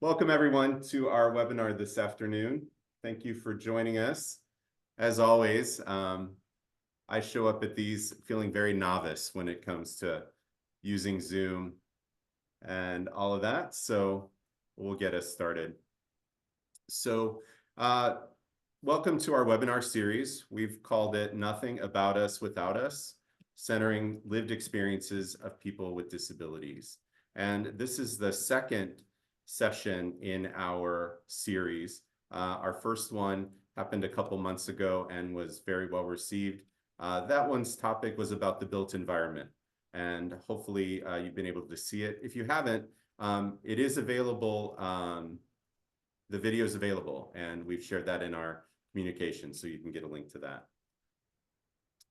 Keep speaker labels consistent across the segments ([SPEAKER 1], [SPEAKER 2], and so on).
[SPEAKER 1] Welcome everyone to our webinar this afternoon. Thank you for joining us. As always, I show up at these feeling very novice when it comes to using Zoom and all of that, so we'll get us started. So welcome to our webinar series. We've called it Nothing About Us Without Us, centering lived experiences of people with disabilities. And this is the second session in our series. Our first one happened a couple months ago and was very well received. That one's topic was about the built environment, and hopefully you've been able to see it. If you haven't, it is available. The video is available, and we've shared that in our communication, so you can get a link to that.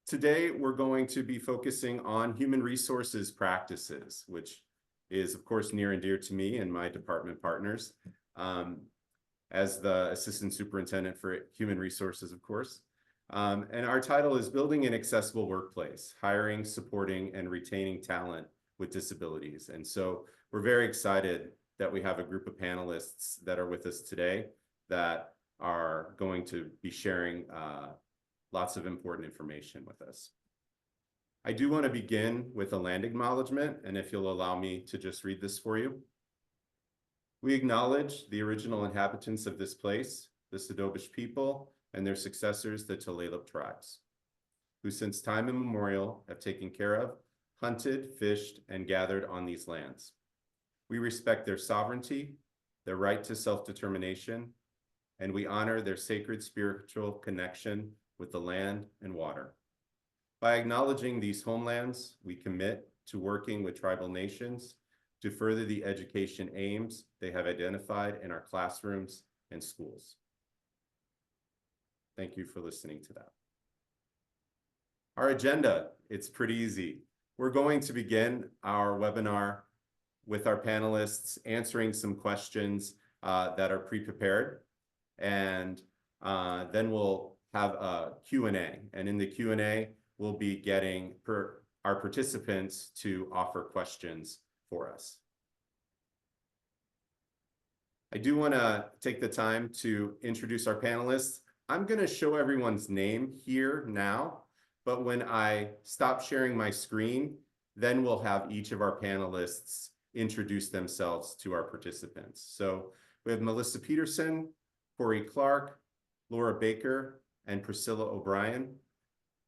[SPEAKER 1] Today, we're going to be focusing on human resources practices, which is, of course, near and dear to me and my department partners, as the Assistant Superintendent for Human Resources, of course. And our title is Building an Accessible Workplace, Hiring, Supporting, and Retaining Talent with Disabilities. And so we're very excited that we have a group of panelists that are with us today that are going to be sharing lots of important information with us. I do want to begin with a land acknowledgement, and if you'll allow me to just read this for you. We acknowledge the original inhabitants of this place, the Sadobish people, and their successors, the Tulalip tribes, who since time immemorial have taken care of, hunted, fished, and gathered on these lands. We respect their sovereignty, their right to self-determination, and we honor their sacred spiritual connection with the land and water. By acknowledging these homelands, we commit to working with tribal nations to further the education aims they have identified in our classrooms and schools. Thank you for listening to that. Our agenda, it's pretty easy. We're going to begin our webinar with our panelists answering some questions that are pre-prepared, and then we'll have a Q&A, and in the Q&A, we'll be getting our participants to offer questions for us. I do want to take the time to introduce our panelists. I'm going to show everyone's name here now, but when I stop sharing my screen, then we'll have each of our panelists introduce themselves to our participants. So we have Melissa Peterson, Corey Clark, Laura Baker, and Priscilla O'Brien.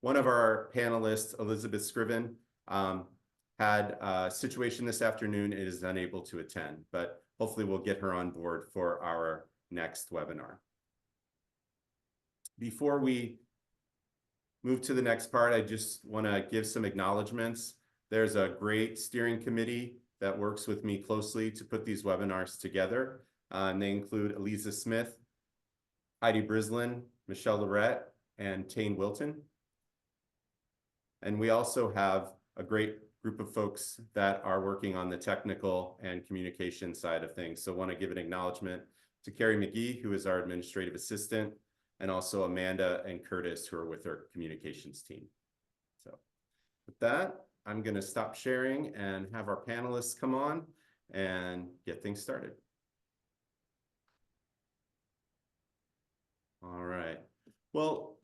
[SPEAKER 1] One of our panelists, Elizabeth Scriven, had a situation this afternoon and is unable to attend, but hopefully we'll get her on board for our next webinar. Before we move to the next part, I just want to give some acknowledgements. There's a great steering committee that works with me closely to put these webinars together. And they include Eliza Smith, Heidi Brislin, Michelle Lorette, and Tane Wilton. And we also have a great group of folks that are working on the technical and communication side of things. So I want to give an acknowledgement to Carrie McGee, who is our administrative assistant, and also Amanda and Curtis, who are with our communications team. So with that, I'm going to stop sharing and have our panelists come on and get things started. All right. Well,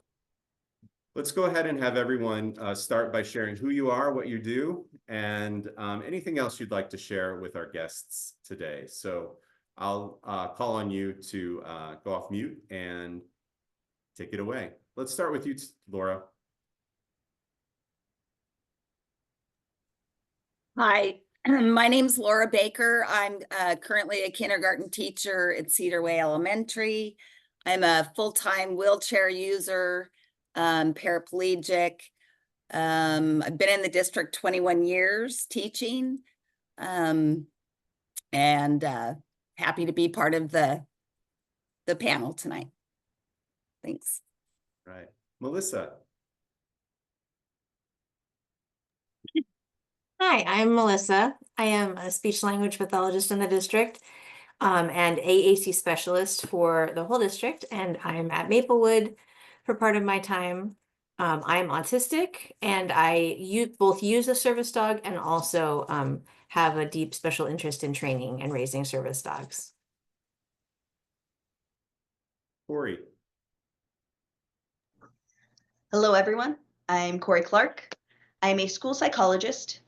[SPEAKER 1] let's go ahead and have everyone start by sharing who you are, what you do, and anything else you'd like to share with our guests today. So I'll call on you to go off mute and take it away. Let's start with you, Laura.
[SPEAKER 2] Hi, my name's Laura Baker. I'm currently a kindergarten teacher at Cedar Way Elementary. I'm a full-time wheelchair user, paraplegic. I've been in the district 21 years teaching, and happy to be part of the panel tonight. Thanks.
[SPEAKER 1] Right. Melissa.
[SPEAKER 3] Hi, I'm Melissa. I am a speech language pathologist in the district and AAC specialist for the whole district, and I'm at Maplewood for part of my time. I'm autistic, and I both use a service dog and also have a deep special interest in training and raising service dogs.
[SPEAKER 1] Corey.
[SPEAKER 4] Hello, everyone. I'm Corey Clark. I'm a school psychologist.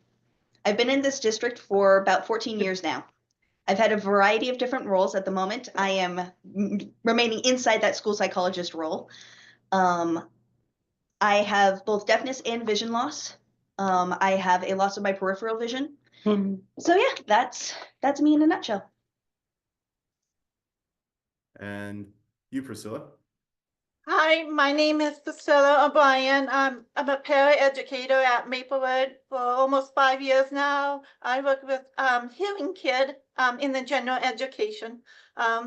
[SPEAKER 4] I've been in this district for about 14 years now. I've had a variety of different roles. At the moment, I am remaining inside that school psychologist role. I have both deafness and vision loss. I have a loss of my peripheral vision. So yeah, that's me in a nutshell.
[SPEAKER 1] And you, Priscilla.
[SPEAKER 5] Hi, my name is Priscilla O'Brien. I'm a paraeducator at Maplewood for almost 5 years now. I work with Hearing Kid in the general education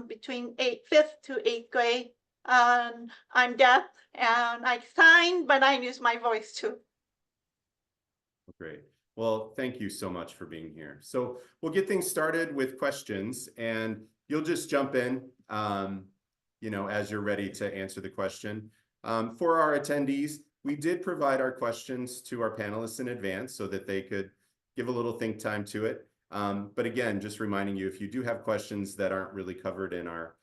[SPEAKER 5] between 5th to 8th grade. I'm deaf and I sign, but I use my voice too.
[SPEAKER 1] Great. Well, thank you so much for being here. So we'll get things started with questions, and you'll just jump in, as you're ready to answer the question. For our attendees, we did provide our questions to our panelists in advance so that they could give a little think time to it. But again, just reminding you, if you do have questions that aren't really covered in our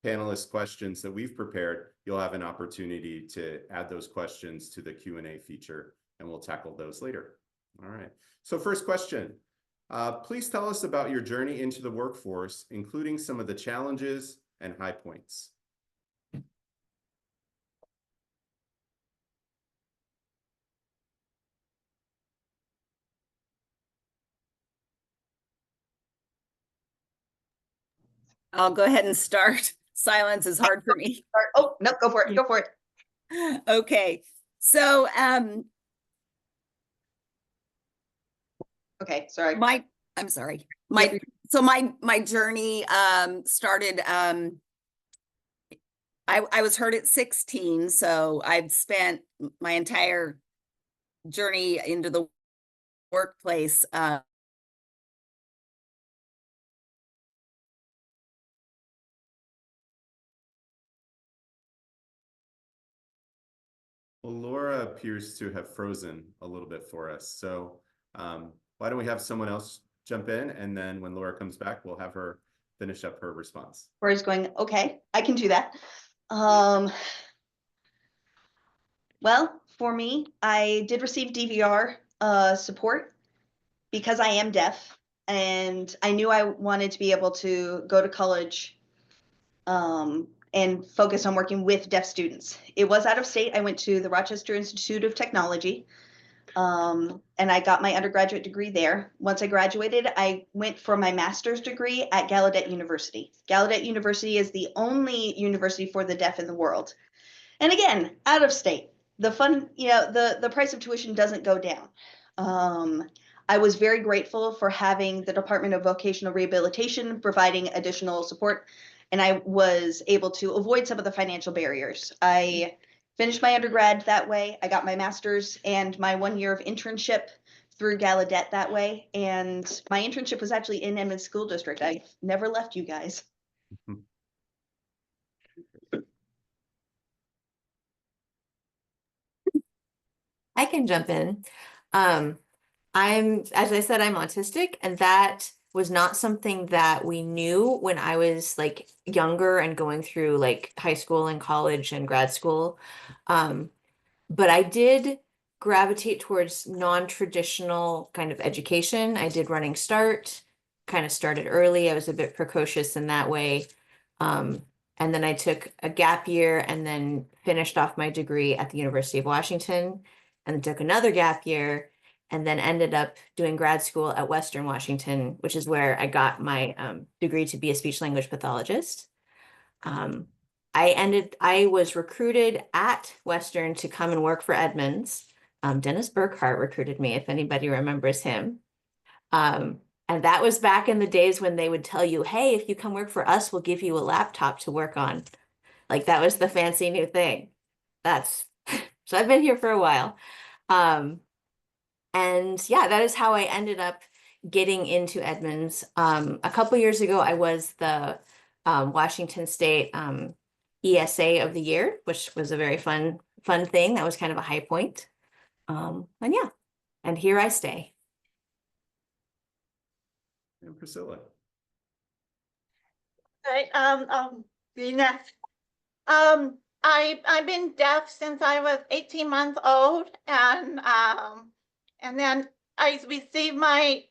[SPEAKER 1] panelist questions that we've prepared, you'll have an opportunity to add those questions to the Q&A feature, and we'll tackle those later. All right. So first question, please tell us about your journey into the workforce, including some of the challenges and high points.
[SPEAKER 2] I'll go ahead and start. Silence is hard for me.
[SPEAKER 4] Oh, no, go for it. Go for it.
[SPEAKER 2] Okay. So,
[SPEAKER 4] Okay, sorry.
[SPEAKER 2] I'm sorry. My journey started I was hurt at 16, so I've spent my entire journey into the workplace
[SPEAKER 1] Well, Laura appears to have frozen a little bit for us. So why don't we have someone else jump in, and then when Laura comes back, we'll have her finish up her response.
[SPEAKER 4] Corey's going, okay, I can do that. Well, for me, I did receive DVR support because I am deaf, and I knew I wanted to be able to go to college and focus on working with deaf students. It was out of state. I went to the Rochester Institute of Technology, and I got my undergraduate degree there. Once I graduated, I went for my master's degree at Gallaudet University. Gallaudet University is the only university for the deaf in the world. And again, out of state. The fun, the price of tuition doesn't go down. I was very grateful for having the Department of Vocational Rehabilitation providing additional support, and I was able to avoid some of the financial barriers. I finished my undergrad that way. I got my master's and my 1 year of internship through Gallaudet that way. And my internship was actually in Edmonds School District. I never left you guys.
[SPEAKER 3] I can jump in. As I said, I'm autistic, and that was not something that we knew when I was like younger and going through like high school and college and grad school. But I did gravitate towards non-traditional kind of education. I did Running Start, kind of started early. I was a bit precocious in that way. And then I took a gap year and then finished off my degree at the University of Washington, and then took another gap year, and then ended up doing grad school at Western Washington, which is where I got my degree to be a speech language pathologist. I was recruited at Western to come and work for Edmonds. Dennis Burkhart recruited me, if anybody remembers him. And that was back in the days when they would tell you, hey, if you come work for us, we'll give you a laptop to work on. Like that was the fancy new thing. So I've been here for a while. And yeah, that is how I ended up getting into Edmonds. A couple years ago, I was the Washington State ESA of the year, which was a very fun thing. That was kind of a high point. And yeah, and here I stay.
[SPEAKER 1] And Priscilla.
[SPEAKER 5] Right, be next. I've been deaf since I was 18 months old, and then I received my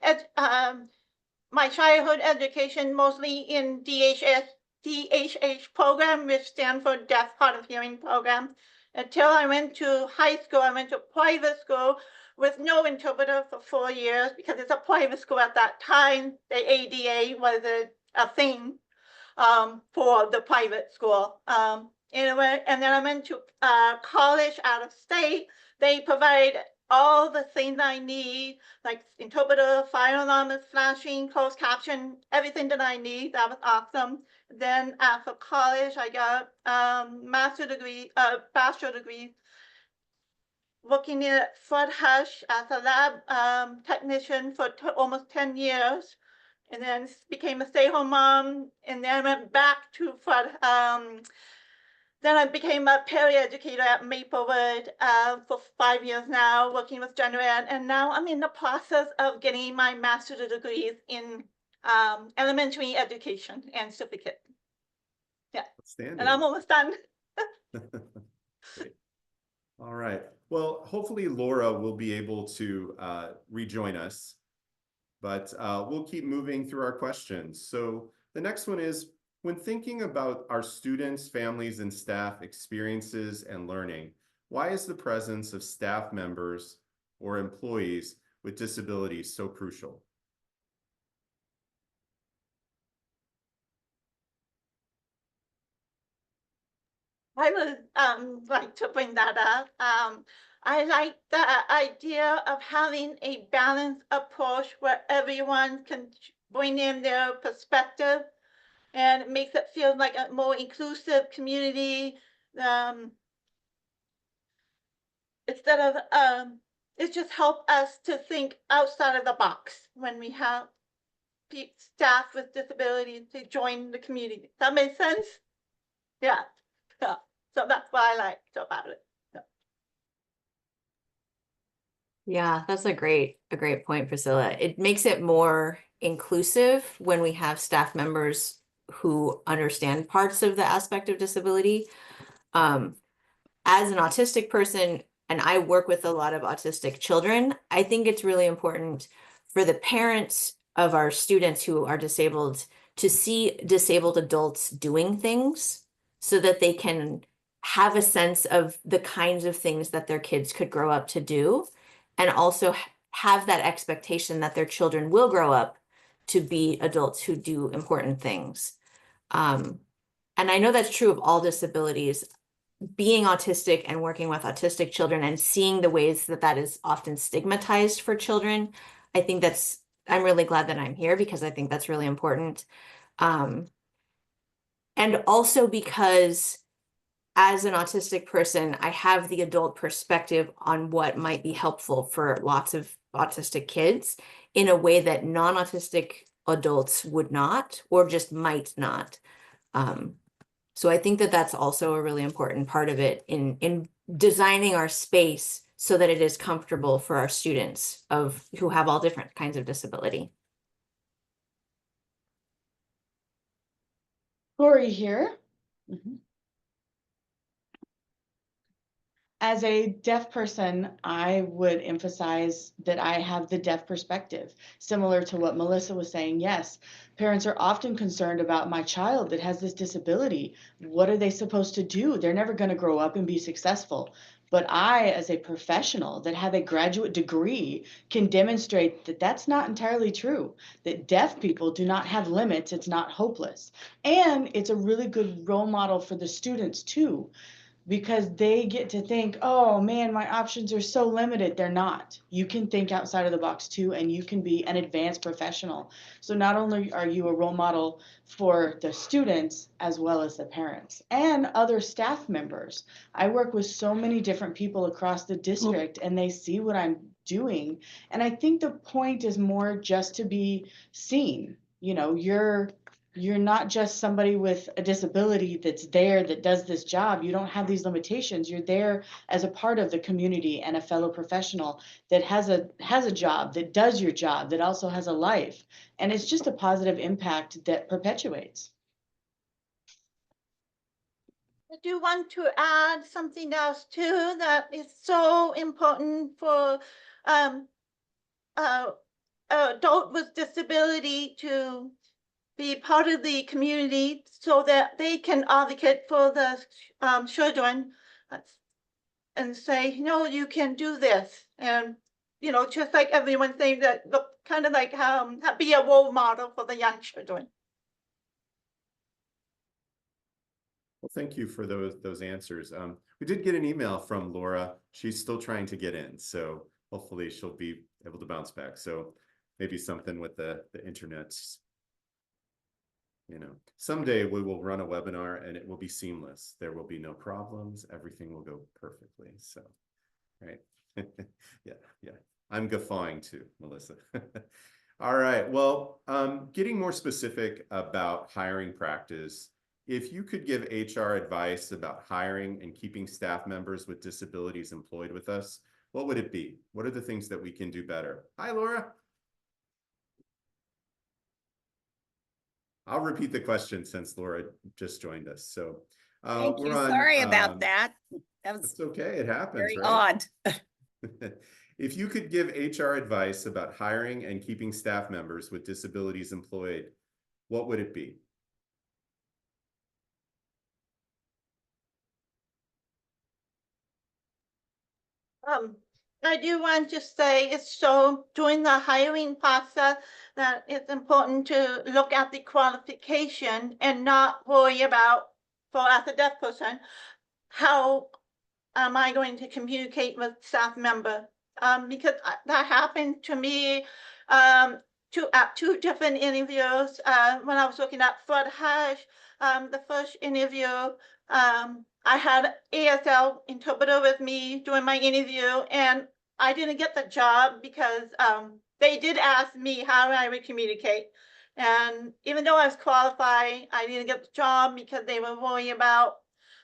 [SPEAKER 5] childhood education mostly in DHH program, which stands for Deaf Hard of Hearing program. Until I went to high school, I went to private school with no interpreter for 4 years because it's a private school at that time. The ADA was a thing for the private school. Anyway, and then I went to college out of state. They provide all the things I need, like interpreter, fire alarm is flashing, closed caption, everything that I need. That was awesome. Then after college, I got bachelor degree working at Fred Hush as a lab technician for almost 10 years. And then became a stay-home mom, and then I went back to then I became a peri-educator at Maplewood for 5 years now, working with general ed, and now I'm in the process of getting my master's degrees in elementary education and certificate. Yeah,
[SPEAKER 1] Outstanding.
[SPEAKER 5] and I'm almost done.
[SPEAKER 1] Great. All right. Well, hopefully Laura will be able to rejoin us, but we'll keep moving through our questions. So the next one is, when thinking about our students, families, and staff experiences and learning, why is the presence of staff members or employees with disabilities so crucial?
[SPEAKER 5] I would like to bring that up. I like the idea of having a balanced approach where everyone can bring in their perspective, and it makes it feel like a more inclusive community. Instead of it just helps us to think outside of the box when we have staff with disabilities to join the community. That makes sense? Yeah. Yeah. So that's what I liked about it.
[SPEAKER 3] Yeah, that's a great point, Priscilla. It makes it more inclusive when we have staff members who understand parts of the aspect of disability. As an autistic person, and I work with a lot of autistic children, I think it's really important for the parents of our students who are disabled to see disabled adults doing things so that they can have a sense of the kinds of things that their kids could grow up to do, and also have that expectation that their children will grow up to be adults who do important things. And I know that's true of all disabilities. Being autistic and working with autistic children and seeing the ways that that is often stigmatized for children, I think I'm really glad that I'm here because I think that's really important. And also because as an autistic person, I have the adult perspective on what might be helpful for lots of autistic kids in a way that non-autistic adults would not, or just might not. So I think that that's also a really important part of it in designing our space so that it is comfortable for our students who have all different kinds of disability.
[SPEAKER 6] Lori here. As a deaf person, I would emphasize that I have the deaf perspective, similar to what Melissa was saying. Yes, parents are often concerned about my child that has this disability. What are they supposed to do? They're never going to grow up and be successful. But I, as a professional that have a graduate degree, can demonstrate that that's not entirely true, that deaf people do not have limits. It's not hopeless. And it's a really good role model for the students too, because they get to think, oh man, my options are so limited. They're not. You can think outside of the box too, and you can be an advanced professional. So not only are you a role model for the students as well as the parents and other staff members. I work with so many different people across the district, and they see what I'm doing. And I think the point is more just to be seen. You know, you're not just somebody with a disability that's there that does this job. You don't have these limitations. You're there as a part of the community and a fellow professional that has a job, that does your job, that also has a life. And it's just a positive impact that perpetuates.
[SPEAKER 5] I do want to add something else too that is so important for um adult with disability to be part of the community so that they can advocate for the children uh, and say, no, you can do this. And, just like everyone saying that, look, kind of like be a role model for the young children.
[SPEAKER 1] Well, thank you for those answers. We did get an email from Laura. She's still trying to get in, so hopefully she'll be able to bounce back. So maybe something with the internet's, someday we will run a webinar and it will be seamless. There will be no problems. Everything will go perfectly. So, right. Yeah. I'm guffawing too, Melissa. All right. Well, getting more specific about hiring practice, if you could give HR advice about hiring and keeping staff members with disabilities employed with us, what would it be? What are the things that we can do better? Hi, Laura. I'll repeat the question since Laura just joined us. So
[SPEAKER 2] Thank you.
[SPEAKER 1] we're on.
[SPEAKER 2] Sorry about that. That was
[SPEAKER 1] It's okay. It happens,
[SPEAKER 2] very
[SPEAKER 1] right?
[SPEAKER 2] odd.
[SPEAKER 1] If you could give HR advice about hiring and keeping staff members with disabilities employed, what would it be?
[SPEAKER 5] I do want to say it's so during the hiring process that it's important to look at the qualification and not worry about, as a deaf person, how am I going to communicate with staff member? Because that happened to me at two different interviews. When I was looking at Fred Hash, the first interview, I had ASL interpreter with me during my interview, and I didn't get the job because they did ask me how I would communicate. And even though I was qualified, I didn't get the job because they were worried about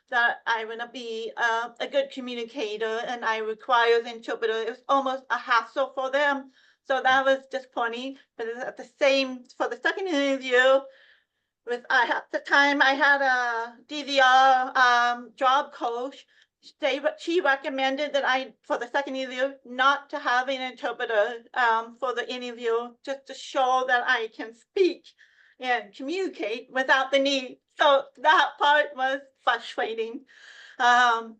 [SPEAKER 5] that I would not be a good communicator and I require the interpreter. It was almost a hassle for them. So that was disappointing. But at the same, for the second interview, at the time I had a DVR job coach. She recommended that for the second interview, not to have an interpreter for the interview, just to show that I can speak and communicate without the need. So that part was frustrating. But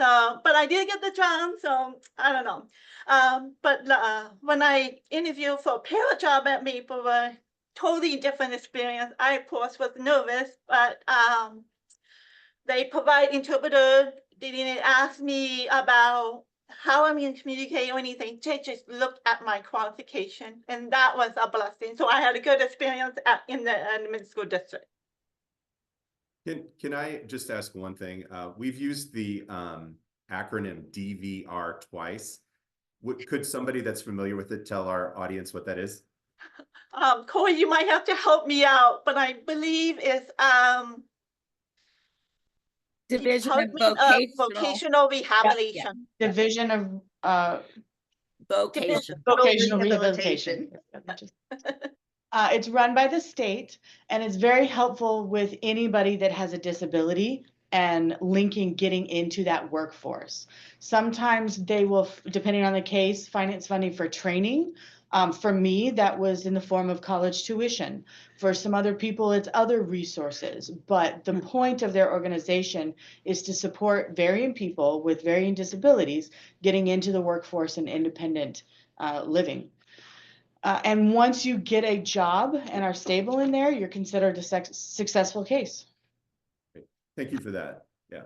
[SPEAKER 5] I did get the job, so I don't know. But when I interviewed for a para job at Maplewood, totally different experience. I, of course, was nervous, but they provide interpreter. They didn't ask me about how I'm going to communicate or anything. They just looked at my qualification, and that was a blessing. So I had a good experience in the Edmond School District.
[SPEAKER 1] Can I just ask one thing? We've used the acronym DVR twice. Could somebody that's familiar with it tell our audience what that is?
[SPEAKER 5] Corey, you might have to help me out, but I believe it's
[SPEAKER 2] Division of
[SPEAKER 5] Department
[SPEAKER 2] Vocational.
[SPEAKER 5] Vocational Rehabilitation.
[SPEAKER 6] Division of
[SPEAKER 2] Vocation.
[SPEAKER 6] Vocational Rehabilitation. It's run by the state, and it's very helpful with anybody that has a disability and getting into that workforce. Sometimes they will, depending on the case, finance funding for training. For me, that was in the form of college tuition. For some other people, it's other resources. But the point of their organization is to support varying people with varying disabilities getting into the workforce and independent living. And once you get a job and are stable in there, you're considered a successful case.
[SPEAKER 1] Great. Thank you for that. Yeah,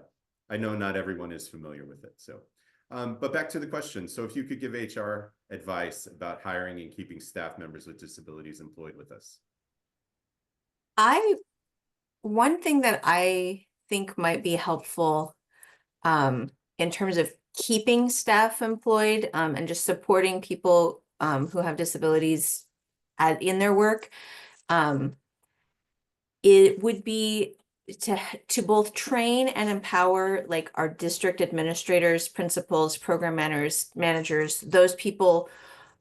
[SPEAKER 1] I know not everyone is familiar with it. So, but back to the question. So if you could give HR advice about hiring and keeping staff members with disabilities employed with us.
[SPEAKER 3] One thing that I think might be helpful in terms of keeping staff employed and just supporting people who have disabilities in their work, it would be to both train and empower like our district administrators, principals, program managers, those people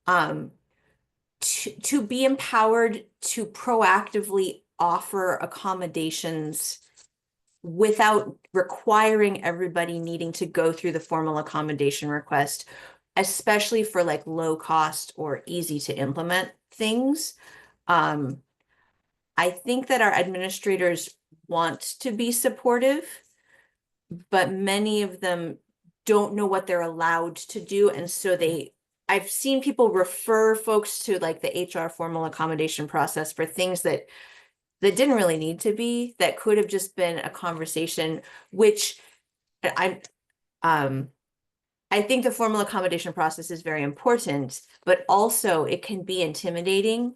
[SPEAKER 3] to be empowered to proactively offer accommodations without requiring everybody needing to go through the formal accommodation request, especially for like low cost or easy to implement things. I think that our administrators want to be supportive, but many of them don't know what they're allowed to do. And so I've seen people refer folks to like the HR formal accommodation process for things that didn't really need to be, that could have just been a conversation, which I think the formal accommodation process is very important, but also it can be intimidating.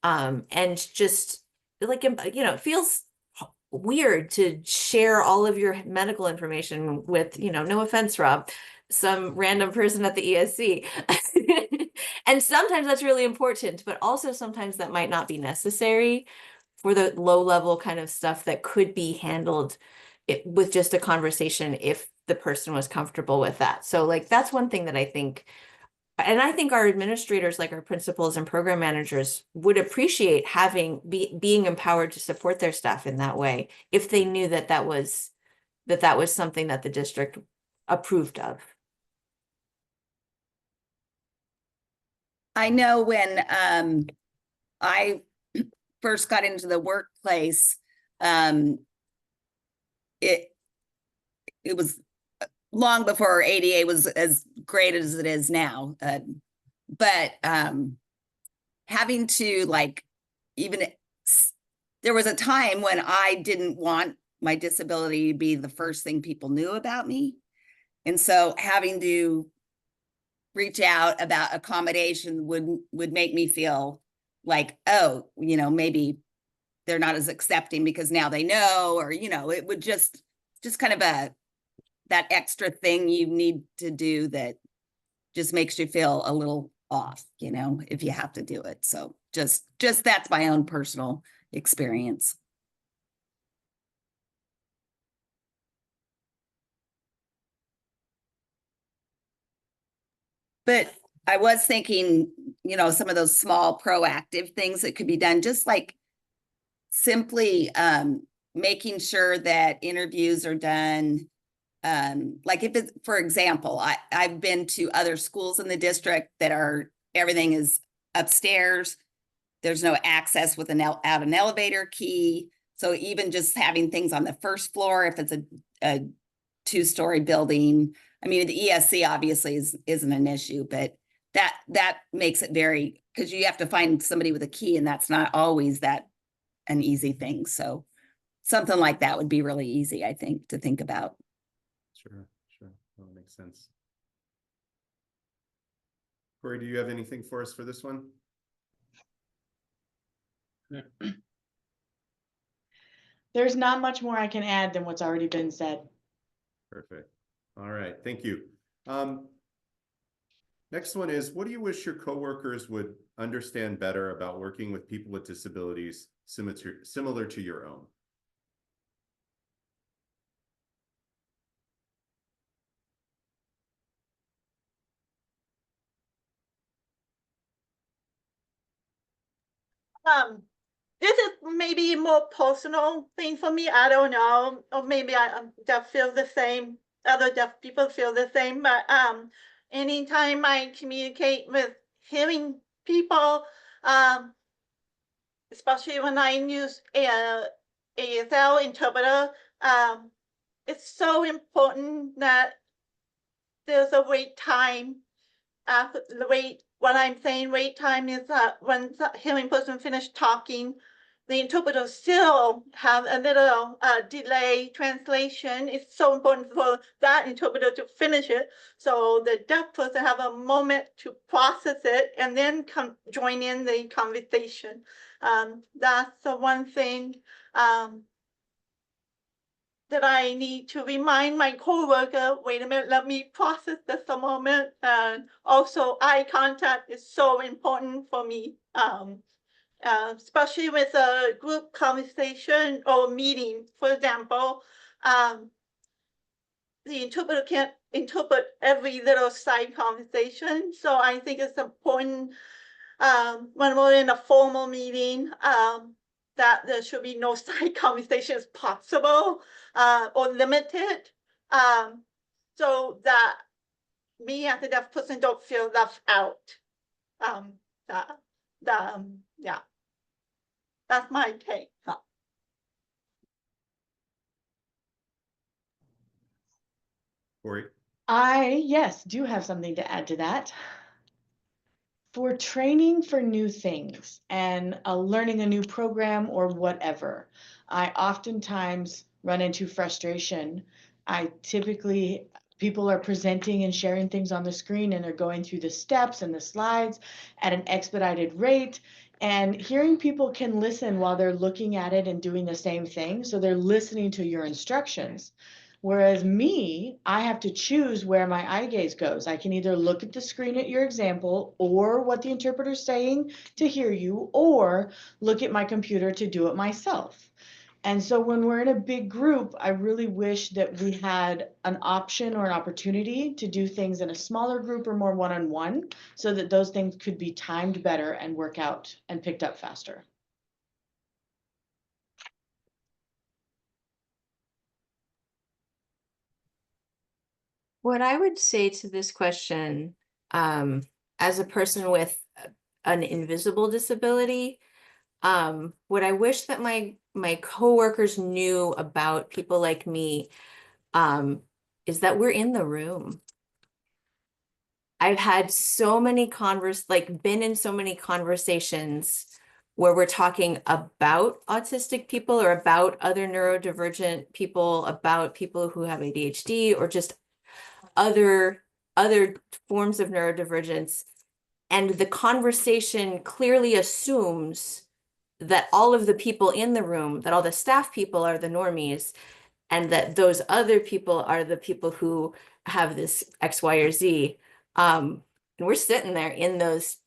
[SPEAKER 3] And just like, it feels weird to share all of your medical information with, no offense, Rob, some random person at the ESC. And sometimes that's really important, but also sometimes that might not be necessary for the low level kind of stuff that could be handled with just a conversation if the person was comfortable with that. So like, that's one thing that I think, and I think our administrators, like our principals and program managers, would appreciate being empowered to support their staff in that way if they knew that was something that the district approved of.
[SPEAKER 2] I know when I first got into the workplace, it was long before ADA was as great as it is now. But having to like, even there was a time when I didn't want my disability to be the first thing people knew about me. And so having to reach out about accommodation would make me feel like, oh, maybe they're not as accepting because now they know, or, it would just kind of that extra thing you need to do that just makes you feel a little off, if you have to do it. So just that's my own personal experience. But I was thinking, some of those small proactive things that could be done, just like simply making sure that interviews are done. Like if it's, for example, I've been to other schools in the district that everything is upstairs. There's no access with out an elevator key. So even just having things on the first floor, if it's a 2-story building, I mean, the ESC obviously isn't an issue, but that makes it very, because you have to find somebody with a key, and that's not always an easy thing. So something like that would be really easy, I think, to think about.
[SPEAKER 1] Sure. That makes sense. Corey, do you have anything for us for this one?
[SPEAKER 6] There's not much more I can add than what's already been said.
[SPEAKER 1] Perfect. All right, thank you. Next one is, what do you wish your coworkers would understand better about working with people with disabilities similar to your own?
[SPEAKER 5] This is maybe a more personal thing for me. I don't know, or maybe I deaf feel the same. Other deaf people feel the same. But anytime I communicate with hearing people, especially when I use a ASL interpreter, it's so important that there's a wait time. What I'm saying wait time is that when the hearing person finished talking, the interpreter still have a little delay translation. It's so important for that interpreter to finish it, so the deaf person have a moment to process it and then join in the conversation. That's the one thing that I need to remind my coworker, wait a minute, let me process this a moment. And also eye contact is so important for me, especially with a group conversation or meeting. For example, the interpreter can't interpret every little side conversation. So I think it's important when we're in a formal meeting, that there should be no side conversations possible or limited, so that me as a deaf person don't feel left out. Yeah, that's my take.
[SPEAKER 1] Corey?
[SPEAKER 6] Yes, do have something to add to that. For training for new things and learning a new program or whatever, I oftentimes run into frustration. People are presenting and sharing things on the screen and they're going through the steps and the slides at an expedited rate. And hearing people can listen while they're looking at it and doing the same thing. So they're listening to your instructions. Whereas me, I have to choose where my eye gaze goes. I can either look at the screen at your example or what the interpreter's saying to hear you, or look at my computer to do it myself. And so when we're in a big group, I really wish that we had an option or an opportunity to do things in a smaller group or more one-on-one, so that those things could be timed better and work out and picked up faster.
[SPEAKER 3] What I would say to this question, as a person with an invisible disability, what I wish that my coworkers knew about people like me, is that we're in the room. I've had so many been in so many conversations where we're talking about autistic people or about other neurodivergent people, about people who have ADHD or just other forms of neurodivergence. And the conversation clearly assumes that all of the people in the room, that all the staff people are the normies, and that those other people are the people who have this X, Y, or Z. And we're sitting there in those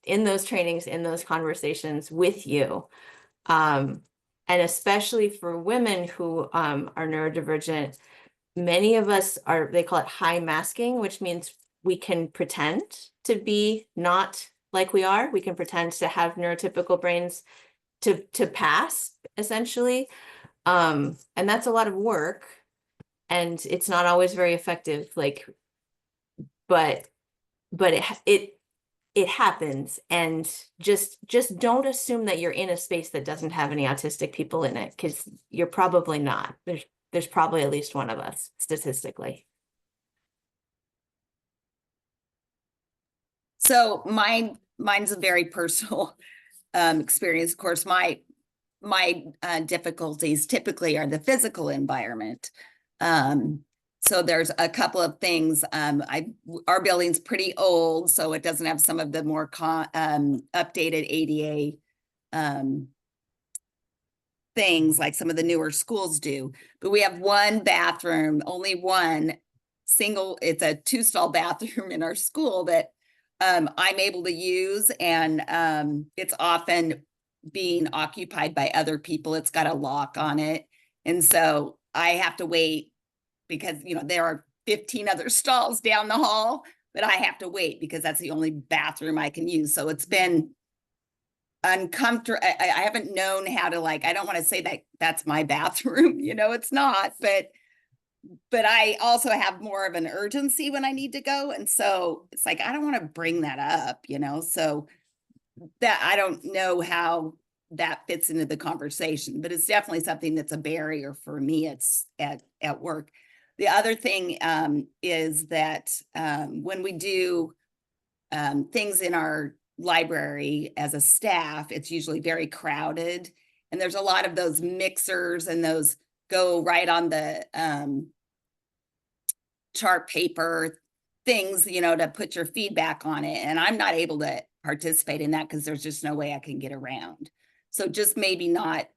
[SPEAKER 3] trainings, in those conversations with you. And especially for women who are neurodivergent, many of us they call it high masking, which means we can pretend to be not like we are. We can pretend to have neurotypical brains to pass, essentially. And that's a lot of work. And it's not always very effective, but it happens. And just don't assume that you're in a space that doesn't have any autistic people in it, because you're probably not. There's probably at least one of us, statistically.
[SPEAKER 2] So mine's a very personal experience. Of course, my difficulties typically are the physical environment. So there's a couple of things. Our building's pretty old, so it doesn't have some of the more updated ADA things like some of the newer schools do. But we have one bathroom, only one single. It's a 2-stall bathroom in our school that I'm able to use, and it's often being occupied by other people. It's got a lock on it, and so I have to wait because there are 15 other stalls down the hall, but I have to wait because that's the only bathroom I can use. So it's been uncomfortable. I haven't known how to, I don't want to say that that's my bathroom, it's not, but I also have more of an urgency when I need to go. And so it's I don't want to bring that up, so that I don't know how that fits into the conversation, but it's definitely something that's a barrier for me. It's at work. The other thing is that when we do things in our library as a staff, it's usually very crowded. And there's a lot of those mixers, and those go right on the chart paper things, to put your feedback on it. And I'm not able to participate in that because there's just no way I can get around. So just maybe not,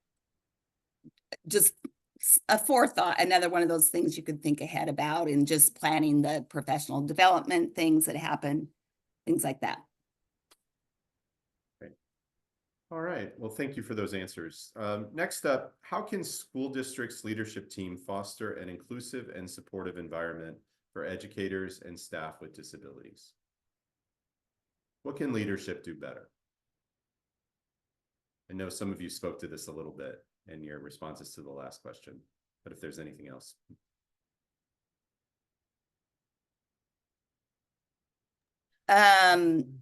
[SPEAKER 2] just a forethought, another one of those things you could think ahead about, and just planning the professional development things that happen, things like that.
[SPEAKER 1] All right. Well, thank you for those answers. Next up, how can school districts' leadership team foster an inclusive and supportive environment for educators and staff with disabilities? What can leadership do better? I know some of you spoke to this a little bit in your responses to the last question, but if there's anything else.
[SPEAKER 2] Um,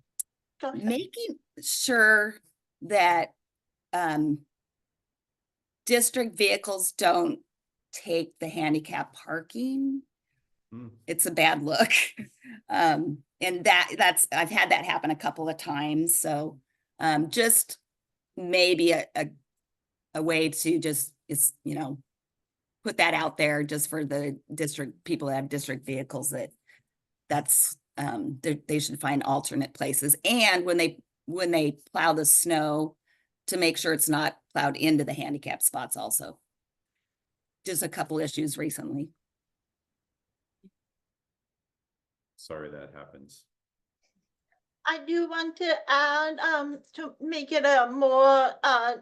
[SPEAKER 5] Go ahead.
[SPEAKER 2] making sure that district vehicles don't take the handicap parking.
[SPEAKER 1] Hmm.
[SPEAKER 2] It's a bad look. And that's, I've had that happen a couple of times, so just maybe a way to just, is, you know, put that out there just for the district, people that have district vehicles, that's they should find alternate places. And when they plow the snow, to make sure it's not plowed into the handicap spots also. Just a couple issues recently.
[SPEAKER 1] Sorry that happens.
[SPEAKER 5] I do want to add, to make it a more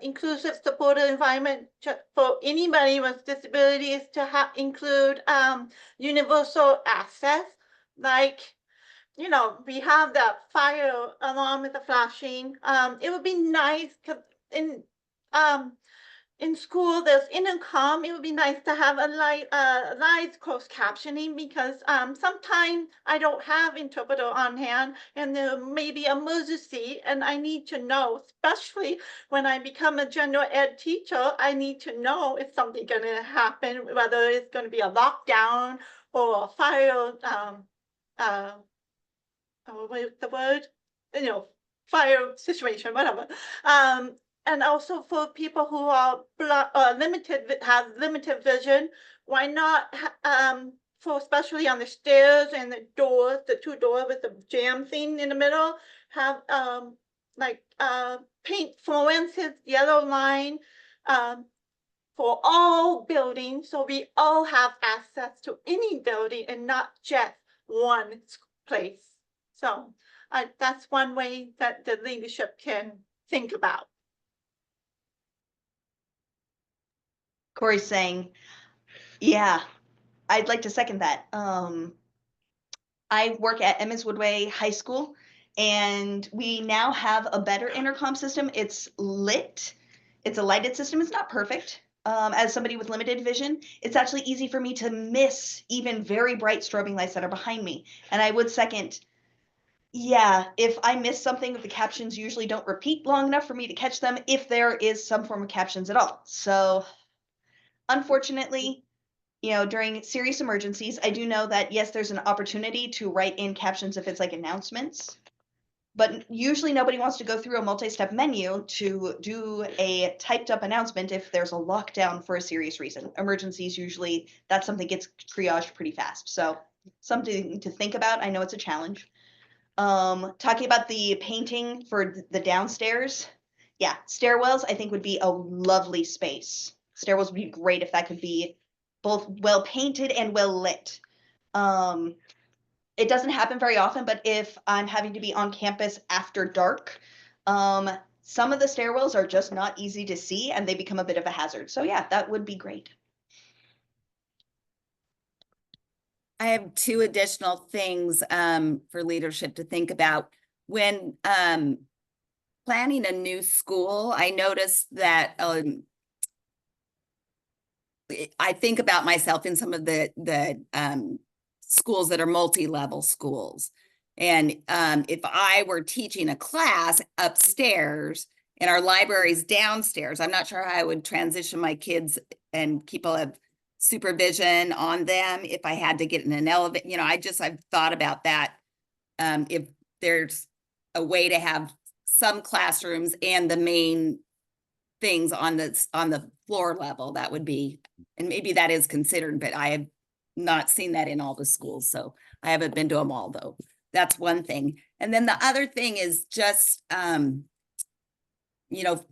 [SPEAKER 5] inclusive, supportive environment for anybody with disabilities to include universal access. Like, you know, we have that fire alarm with the flashing. It would be nice because in school there's intercom. It would be nice to have a live closed captioning, because sometimes I don't have interpreter on hand and there may be emergency and I need to know, especially when I become a general ed teacher, I need to know if something gonna happen, whether it's gonna be a lockdown or a fire what's the word? You know, fire situation, whatever. And also for people who are have limited vision, why not, for especially on the stairs and the doors, the two doors with the jam thing in the middle, have like paint fluorescent yellow line, for all buildings, so we all have access to any building and not just one place. So that's one way that the leadership can think about.
[SPEAKER 4] Corey's saying, yeah, I'd like to second that. I work at Emmons Woodway High School, and we now have a better intercom system. It's lit. It's a lighted system. It's not perfect. As somebody with limited vision, it's actually easy for me to miss even very bright strobing lights that are behind me. And I would second, yeah, if I miss something, the captions usually don't repeat long enough for me to catch them if there is some form of captions at all. So unfortunately, you know, during serious emergencies, I do know that, yes, there's an opportunity to write in captions if it's like announcements, but usually nobody wants to go through a multi-step menu to do a typed up announcement if there's a lockdown for a serious reason. Emergencies, usually that's something gets triaged pretty fast. So something to think about. I know it's a challenge. Talking about the painting for the downstairs. Yeah, stairwells I think would be a lovely space. Stairwells would be great if that could be both well painted and well lit. It doesn't happen very often, but if I'm having to be on campus after dark, some of the stairwells are just not easy to see and they become a bit of a hazard. So yeah, that would be great.
[SPEAKER 2] I have two additional things for leadership to think about. When planning a new school, I noticed that I think about myself in some of the schools that are multi-level schools. And if I were teaching a class upstairs and our library's downstairs, I'm not sure how I would transition my kids and keep a supervision on them if I had to get in an elevator. You know, I've thought about that. If there's a way to have some classrooms and the main things on the floor level, that would be, and maybe that is considered, but I have not seen that in all the schools, so I haven't been to them all though. That's one thing. And then the other thing is just you know,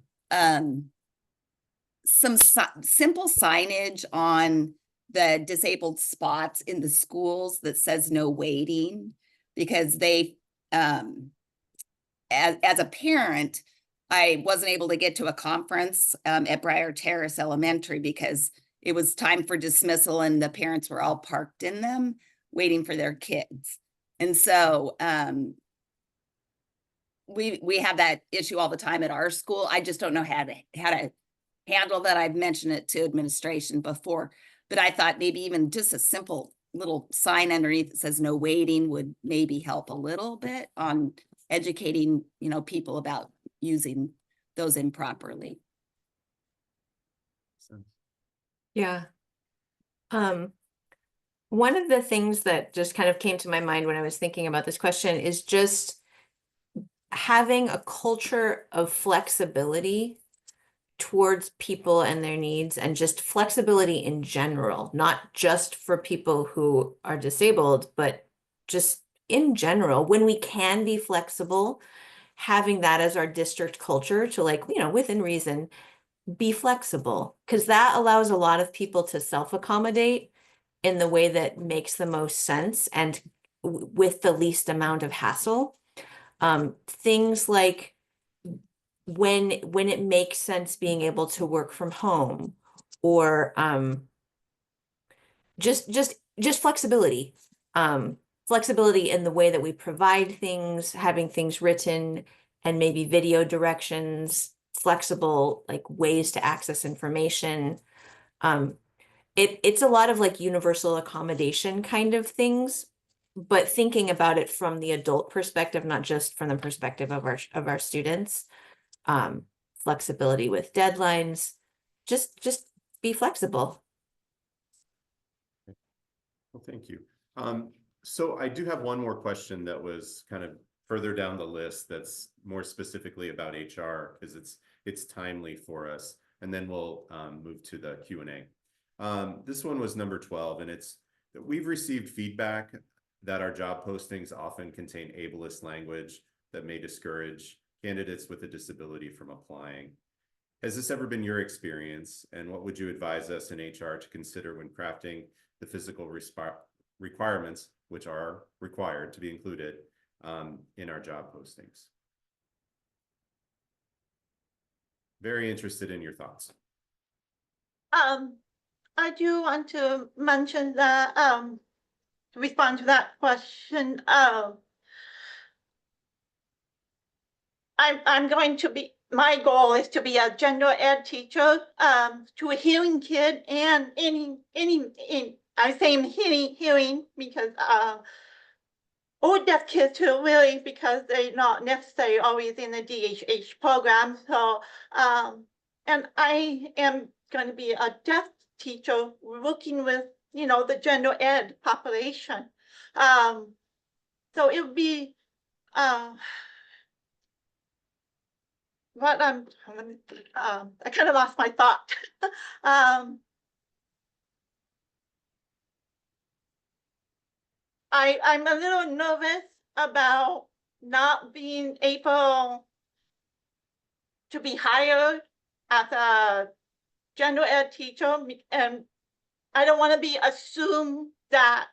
[SPEAKER 2] some simple signage on the disabled spots in the schools that says no waiting, because they as a parent, I wasn't able to get to a conference at Briar Terrace Elementary because it was time for dismissal and the parents were all parked in them waiting for their kids. And so we have that issue all the time at our school. I just don't know how to handle that. I've mentioned it to administration before, but I thought maybe even just a simple little sign underneath that says no waiting would maybe help a little bit on educating, people about using those improperly.
[SPEAKER 3] Yeah. One of the things that just kind of came to my mind when I was thinking about this question is just having a culture of flexibility towards people and their needs, and just flexibility in general, not just for people who are disabled, but just in general, when we can be flexible, having that as our district culture to, like, within reason, be flexible, because that allows a lot of people to self-accommodate in the way that makes the most sense and with the least amount of hassle. Things like when it makes sense being able to work from home, or just flexibility. Flexibility in the way that we provide things, having things written, and maybe video directions, flexible like ways to access information. It's a lot of like universal accommodation kind of things, but thinking about it from the adult perspective, not just from the perspective of our students. Flexibility with deadlines, just be flexible.
[SPEAKER 1] Well, thank you. So I do have one more question that was kind of further down the list that's more specifically about HR, because it's timely for us, and then we'll move to the Q&A. This one was number 12, and it's that we've received feedback that our job postings often contain ableist language that may discourage candidates with a disability from applying. Has this ever been your experience, and what would you advise us in HR to consider when crafting the physical requirements, which are required to be included in our job postings? Very interested in your thoughts.
[SPEAKER 5] I do want to mention that, to respond to that question, I'm going to be, my goal is to be a general ed teacher, to a hearing kid and I say hearing because, old deaf kids too, really, because they're not necessarily always in the DHH program. So, and I am going to be a deaf teacher working with, the general ed population. So it would be, what I kind of lost my thought. I'm a little nervous about not being able to be hired as a general ed teacher, and I don't want to be assumed that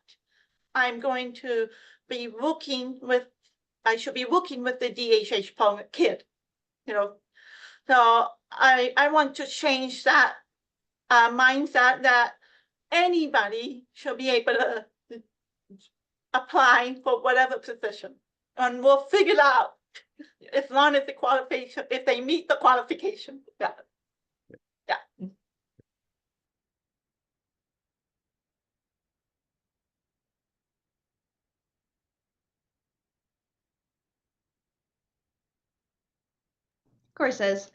[SPEAKER 5] I'm going to be working with, I should be working with the DHH kid, So I want to change that mindset that anybody should be able to apply for whatever position, and we'll figure it out as long as the qualification, if they meet the qualification. Yeah.
[SPEAKER 4] Corey says,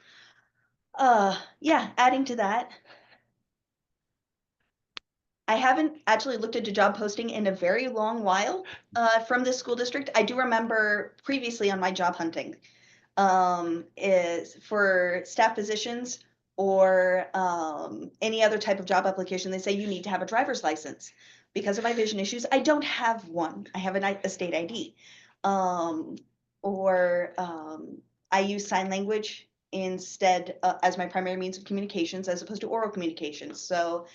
[SPEAKER 4] yeah, adding to that, I haven't actually looked into job posting in a very long while from this school district. I do remember previously on my job hunting is for staff positions or any other type of job application, they say you need to have a driver's license. Because of my vision issues, I don't have one. I have a state ID. I use sign language instead as my primary means of communications as opposed to oral communications. So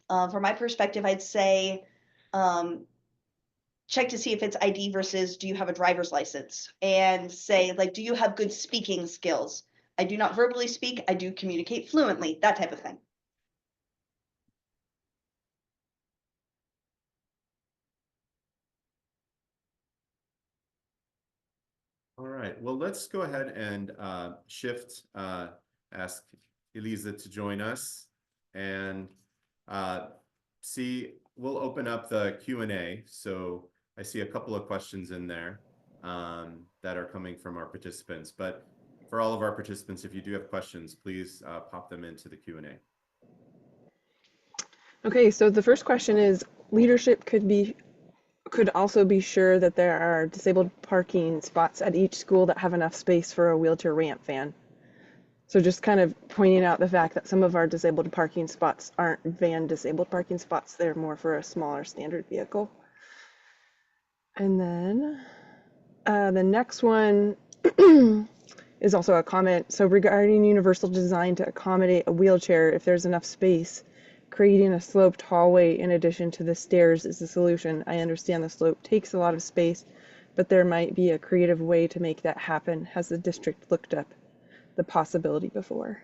[SPEAKER 4] from my perspective, I'd say check to see if it's ID versus do you have a driver's license, and say, like, do you have good speaking skills? I do not verbally speak, I do communicate fluently, that type of thing.
[SPEAKER 1] All right, well, let's go ahead and ask Elisa to join us. And we'll open up the Q&A. So I see a couple of questions in there that are coming from our participants. But for all of our participants, if you do have questions, please pop them into the Q&A.
[SPEAKER 7] Okay, so the first question is, leadership could also be sure that there are disabled parking spots at each school that have enough space for a wheelchair ramp van. So just kind of pointing out the fact that some of our disabled parking spots aren't van disabled parking spots, they're more for a smaller standard vehicle. And then the next one is also a comment. So regarding universal design to accommodate a wheelchair, if there's enough space, creating a sloped hallway in addition to the stairs is the solution. I understand the slope takes a lot of space, but there might be a creative way to make that happen. Has the district looked up the possibility before?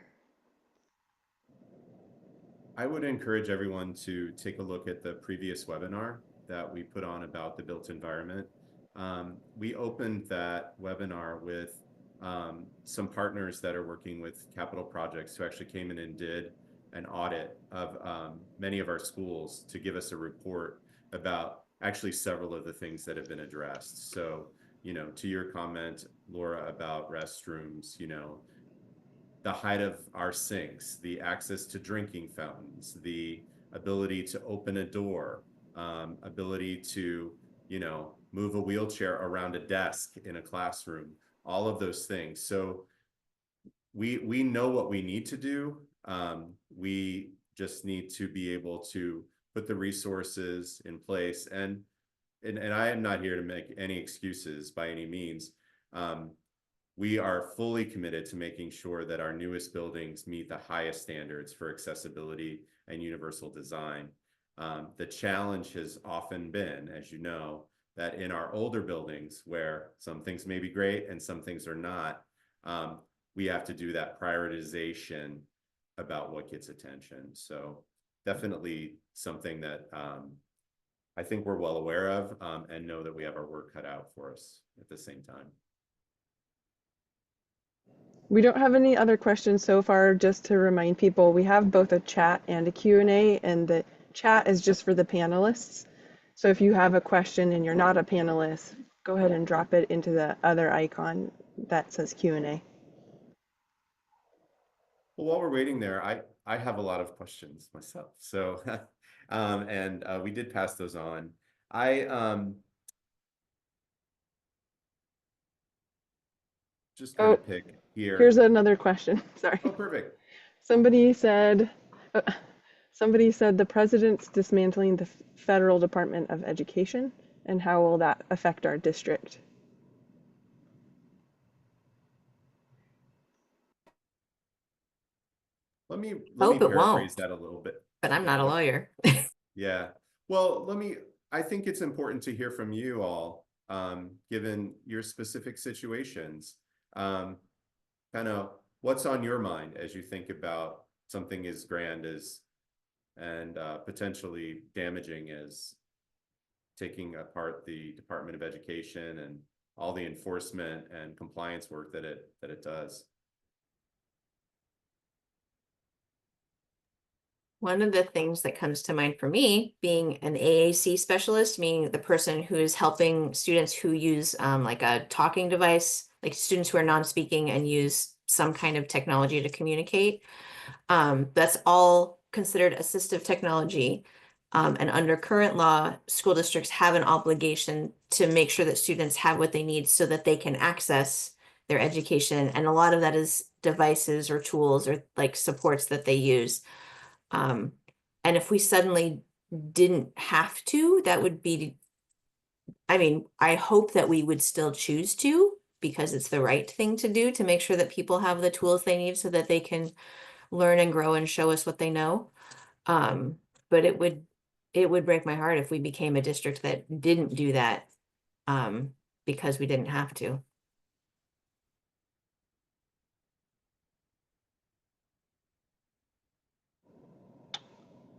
[SPEAKER 1] I would encourage everyone to take a look at the previous webinar that we put on about the built environment. We opened that webinar with some partners that are working with capital projects who actually came in and did an audit of many of our schools to give us a report about actually several of the things that have been addressed. So, to your comment, Laura, about restrooms, the height of our sinks, the access to drinking fountains, the ability to open a door, ability to, move a wheelchair around a desk in a classroom, all of those things. So we know what we need to do. We just need to be able to put the resources in place. And I am not here to make any excuses by any means. We are fully committed to making sure that our newest buildings meet the highest standards for accessibility and universal design. The challenge has often been, as you know, that in our older buildings where some things may be great and some things are not, we have to do that prioritization about what gets attention. So definitely something that I think we're well aware of and know that we have our work cut out for us at the same time.
[SPEAKER 7] We don't have any other questions so far. Just to remind people, we have both a chat and a Q&A, and the chat is just for the panelists. So if you have a question and you're not a panelist, go ahead and drop it into the other icon that says Q&A.
[SPEAKER 1] Well, while we're waiting there, I have a lot of questions myself. So, and we did pass those on. Just kind of pick here.
[SPEAKER 7] Here's another question. Sorry.
[SPEAKER 1] Oh, perfect.
[SPEAKER 7] Somebody said the president's dismantling the federal Department of Education, and how will that affect our district?
[SPEAKER 1] Let me
[SPEAKER 3] Hope it
[SPEAKER 1] paraphrase
[SPEAKER 3] won't.
[SPEAKER 1] that a little bit.
[SPEAKER 3] But I'm not a lawyer.
[SPEAKER 1] Yeah. Well, I think it's important to hear from you all, given your specific situations. Kind of what's on your mind as you think about something as grand as and potentially damaging as taking apart the Department of Education and all the enforcement and compliance work that it does.
[SPEAKER 3] One of the things that comes to mind for me, being an AAC specialist, meaning the person who is helping students who use like a talking device, like students who are non-speaking and use some kind of technology to communicate. That's all considered assistive technology. And under current law, school districts have an obligation to make sure that students have what they need so that they can access their education. And a lot of that is devices or tools or like supports that they use. And if we suddenly didn't have to, that would be, I mean, I hope that we would still choose to, because it's the right thing to do to make sure that people have the tools they need so that they can learn and grow and show us what they know. But it would break my heart if we became a district that didn't do that, because we didn't have to.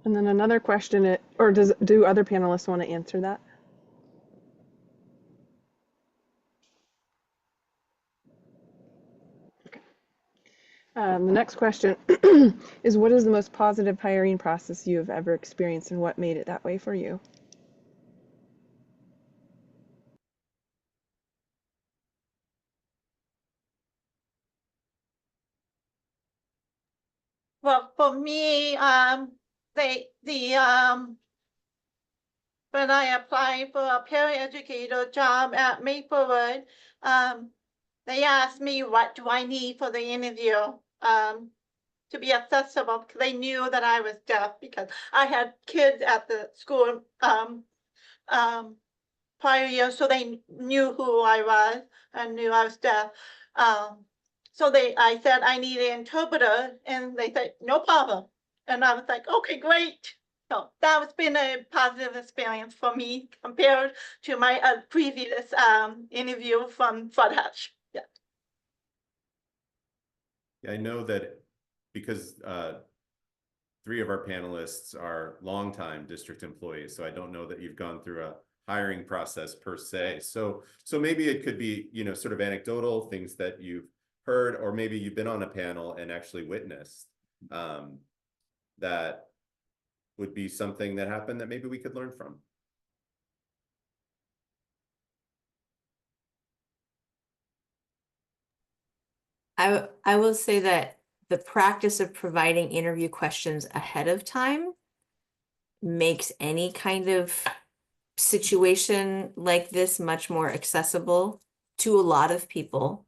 [SPEAKER 7] And then another question, or do other panelists want to answer that? The next question is, what is the most positive hiring process you have ever experienced and what made it that way for you?
[SPEAKER 5] Well, for me, when I applied for a paraeducator job at Maplewood, they asked me what do I need for the interview, to be accessible, because they knew that I was deaf because I had kids at the school, prior year, so they knew who I was and knew I was deaf. So I said I need an interpreter, and they said no problem, and I was like, okay, great. So that has been a positive experience for me compared to my previous interview from Fudhatch. Yeah.
[SPEAKER 1] I know that because three of our panelists are longtime district employees, so I don't know that you've gone through a hiring process per se. So maybe it could be, you know, sort of anecdotal things that you've heard, or maybe you've been on a panel and actually witnessed that would be something that happened that maybe we could learn from.
[SPEAKER 3] I will say that the practice of providing interview questions ahead of time makes any kind of situation like this much more accessible to a lot of people.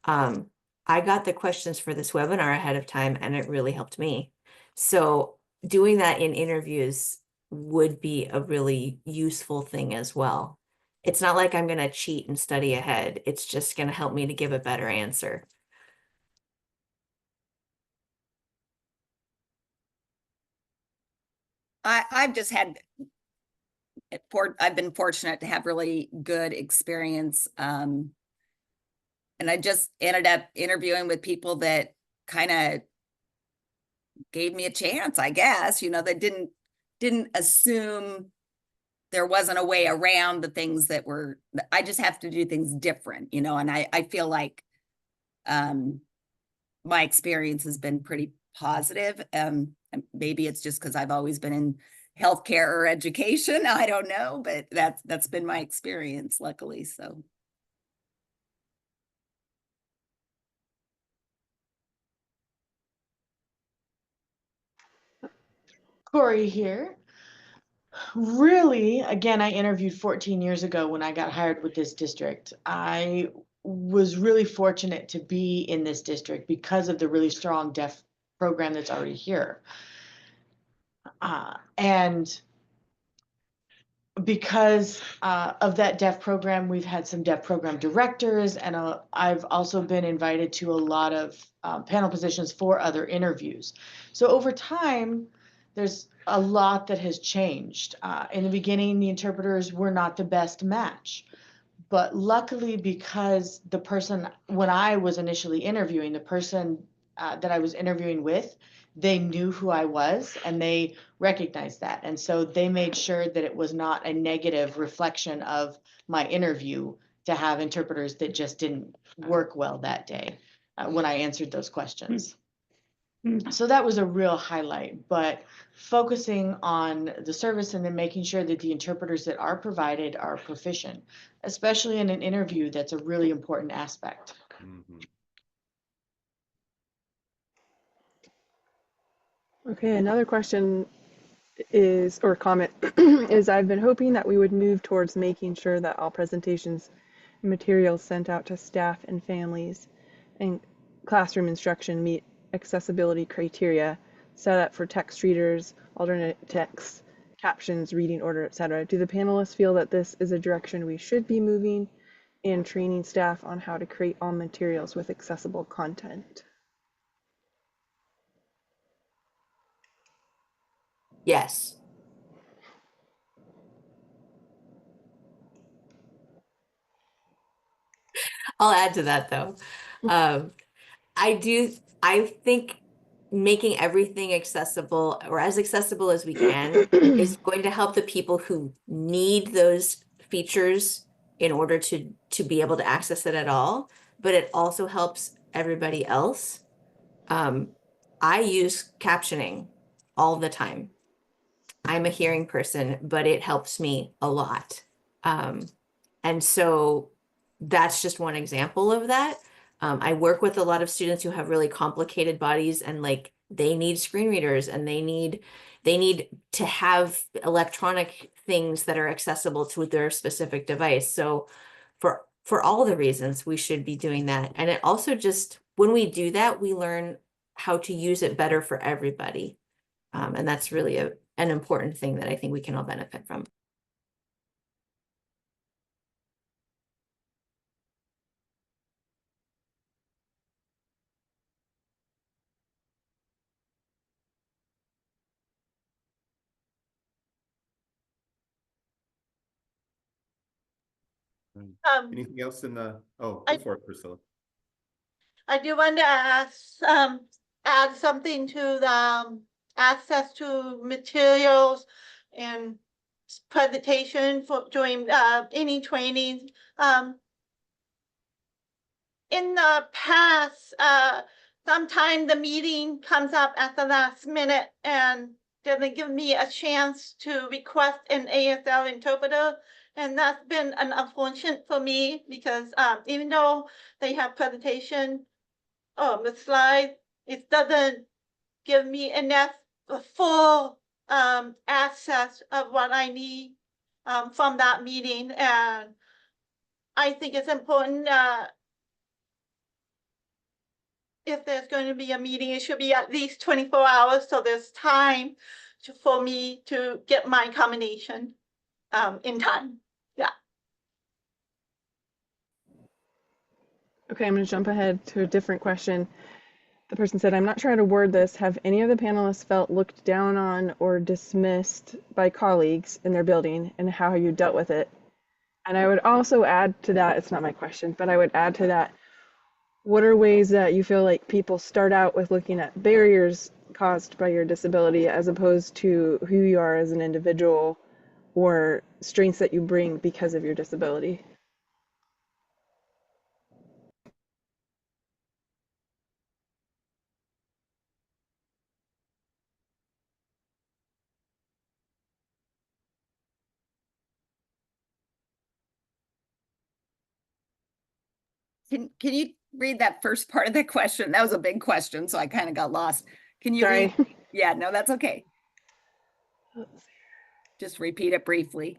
[SPEAKER 3] I got the questions for this webinar ahead of time and it really helped me. So doing that in interviews would be a really useful thing as well. It's not like I'm going to cheat and study ahead. It's just going to help me to give a better answer.
[SPEAKER 2] I've just had I've been fortunate to have really good experience. And I just ended up interviewing with people that kind of gave me a chance, I guess, you know, that didn't assume there wasn't a way around the things that were, I just have to do things different, you know, and I feel like my experience has been pretty positive. And maybe it's just because I've always been in healthcare or education. I don't know, but that's been my experience, luckily. So.
[SPEAKER 6] Corey here. Really, again, I interviewed 14 years ago when I got hired with this district. I was really fortunate to be in this district because of the really strong deaf program that's already here. And because of that deaf program, we've had some deaf program directors, and I've also been invited to a lot of panel positions for other interviews. So over time, there's a lot that has changed. In the beginning, the interpreters were not the best match. But luckily, because the person, when I was initially interviewing, the person that I was interviewing with, they knew who I was and they recognized that. And so they made sure that it was not a negative reflection of my interview to have interpreters that just didn't work well that day when I answered those questions. So that was a real highlight, but focusing on the service and then making sure that the interpreters that are provided are proficient, especially in an interview, that's a really important aspect.
[SPEAKER 1] Mm-hmm.
[SPEAKER 7] Okay, another question is, or comment is, I've been hoping that we would move towards making sure that all presentations and materials sent out to staff and families and classroom instruction meet accessibility criteria set up for text readers, alternate text, captions, reading order, etc. Do the panelists feel that this is a direction we should be moving and training staff on how to create all materials with accessible content?
[SPEAKER 3] Yes. I'll add to that though. I think making everything accessible or as accessible as we can is going to help the people who need those features in order to be able to access it at all, but it also helps everybody else. I use captioning all the time. I'm a hearing person, but it helps me a lot. And so that's just one example of that. I work with a lot of students who have really complicated bodies and like they need screen readers and they need to have electronic things that are accessible to their specific device. So for all the reasons we should be doing that. And it also just when we do that, we learn how to use it better for everybody. And that's really an important thing that I think we can all benefit from.
[SPEAKER 1] Anything else in the, oh,
[SPEAKER 5] I-
[SPEAKER 1] go for it, Priscilla.
[SPEAKER 5] I do want to ask, add something to the access to materials and presentation for during any training. In the past, sometimes the meeting comes up at the last minute and doesn't give me a chance to request an ASL interpreter. And that's been an unfortunate for me because even though they have presentation the slide, it doesn't give me enough full access of what I need from that meeting. And I think it's important if there's going to be a meeting, it should be at least 24 hours. So there's time for me to get my combination in time. Yeah.
[SPEAKER 7] Okay, I'm going to jump ahead to a different question. The person said, I'm not trying to word this. Have any of the panelists felt looked down on or dismissed by colleagues in their building, and how you dealt with it? And I would also add to that, it's not my question, but I would add to that, what are ways that you feel like people start out with looking at barriers caused by your disability as opposed to who you are as an individual or strengths that you bring because of your disability?
[SPEAKER 2] Can you read that first part of the question? That was a big question, so I kind of got lost. Can you
[SPEAKER 7] Sorry.
[SPEAKER 2] read? Yeah, no, that's okay. Just repeat it briefly.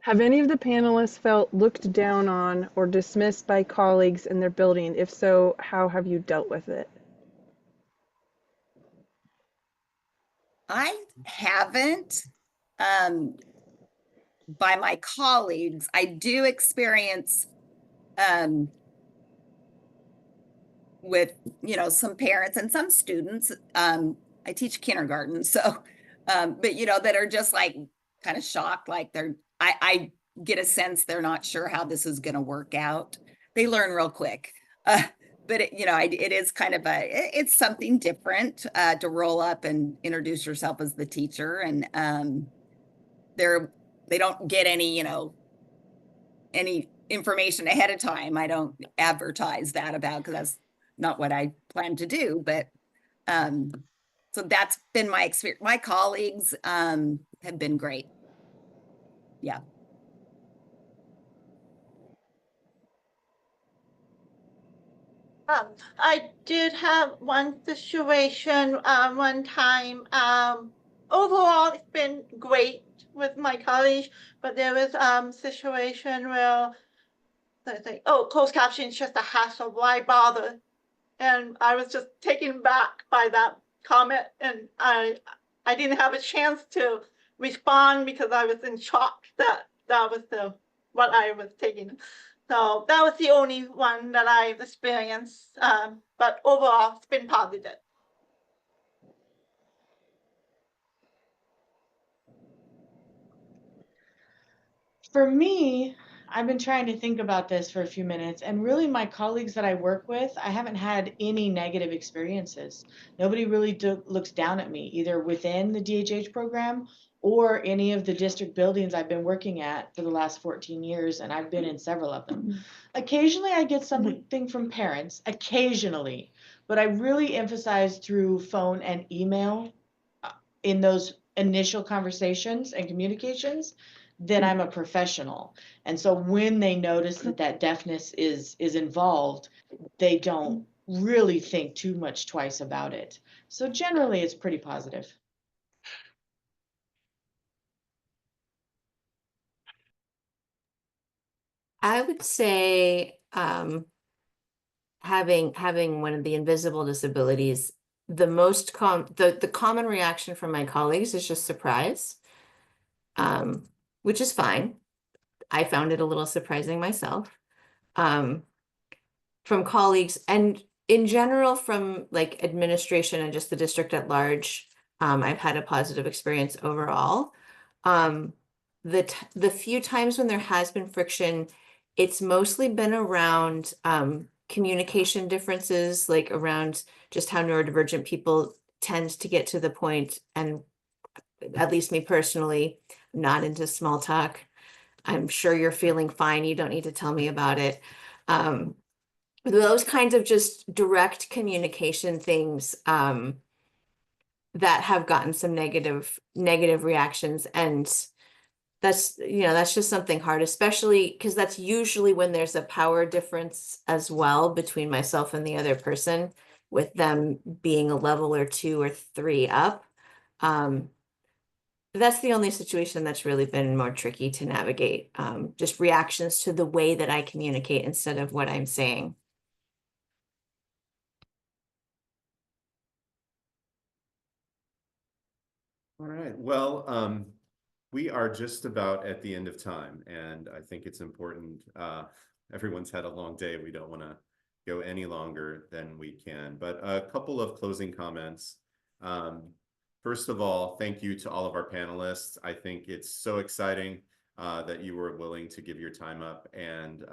[SPEAKER 7] Have any of the panelists felt looked down on or dismissed by colleagues in their building? If so, how have you dealt with it?
[SPEAKER 2] I haven't by my colleagues. I do experience with, you know, some parents and some students. I teach kindergarten, so but you know, that are just like kind of shocked, like I get a sense they're not sure how this is going to work out. They learn real quick. But it, you know, it is kind of it's something different to roll up and introduce yourself as the teacher, and they don't get any, you know, any information ahead of time. I don't advertise that about, because that's not what I plan to do. But so that's been my experience. My colleagues have been great. Yeah.
[SPEAKER 5] I did have one situation one time. Overall, it's been great with my college, but there was situation where they say, "Oh, closed caption is just a hassle. Why bother?" And I was just taken back by that comment, and I didn't have a chance to respond because I was in shock that that was what I was taking. So that was the only one that I've experienced, but overall, it's been positive.
[SPEAKER 6] For me, I've been trying to think about this for a few minutes, and really my colleagues that I work with, I haven't had any negative experiences. Nobody really looks down at me, either within the DHH program or any of the district buildings I've been working at for the last 14 years, and I've been in several of them. Occasionally I get something from parents, occasionally, but I really emphasize through phone and email in those initial conversations and communications that I'm a professional. And so when they notice that that deafness is involved, they don't really think too much twice about it. So generally it's pretty positive.
[SPEAKER 3] I would say having one of the invisible disabilities, the common reaction from my colleagues is just surprise, which is fine. I found it a little surprising myself. From colleagues and in general from like administration and just the district at large, I've had a positive experience overall. The few times when there has been friction, it's mostly been around communication differences, like around just how neurodivergent people tend to get to the point, and at least me personally, not into small talk. I'm sure you're feeling fine. You don't need to tell me about it. Those kinds of just direct communication things that have gotten some negative reactions, and that's just something hard, especially because that's usually when there's a power difference as well between myself and the other person, with them being a level or 2 or 3 up. That's the only situation that's really been more tricky to navigate, just reactions to the way that I communicate instead of what I'm saying.
[SPEAKER 1] All right, well, we are just about at the end of time, and I think it's important. Everyone's had a long day. We don't want to go any longer than we can, but a couple of closing comments. First of all, thank you to all of our panelists. I think it's so exciting that you were willing to give your time up, and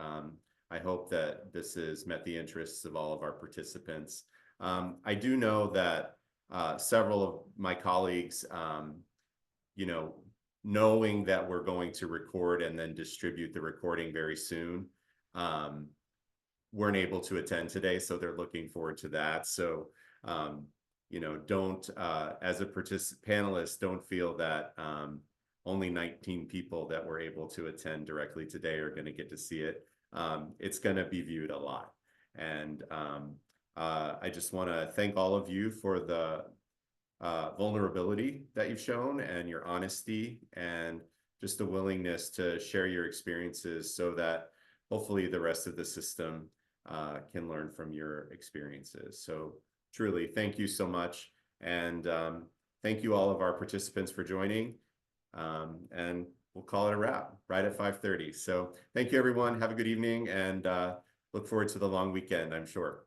[SPEAKER 1] I hope that this has met the interests of all of our participants. I do know that several of my colleagues, knowing that we're going to record and then distribute the recording very soon, weren't able to attend today, so they're looking forward to that. So, don't, as a panelist, don't feel that only 19 people that were able to attend directly today are going to get to see it. It's going to be viewed a lot. And I just want to thank all of you for the vulnerability that you've shown and your honesty and just the willingness to share your experiences so that hopefully the rest of the system can learn from your experiences. So truly, thank you so much. And thank you all of our participants for joining. And we'll call it a wrap right at 5:30. So thank you, everyone. Have a good evening, and look forward to the long weekend, I'm sure.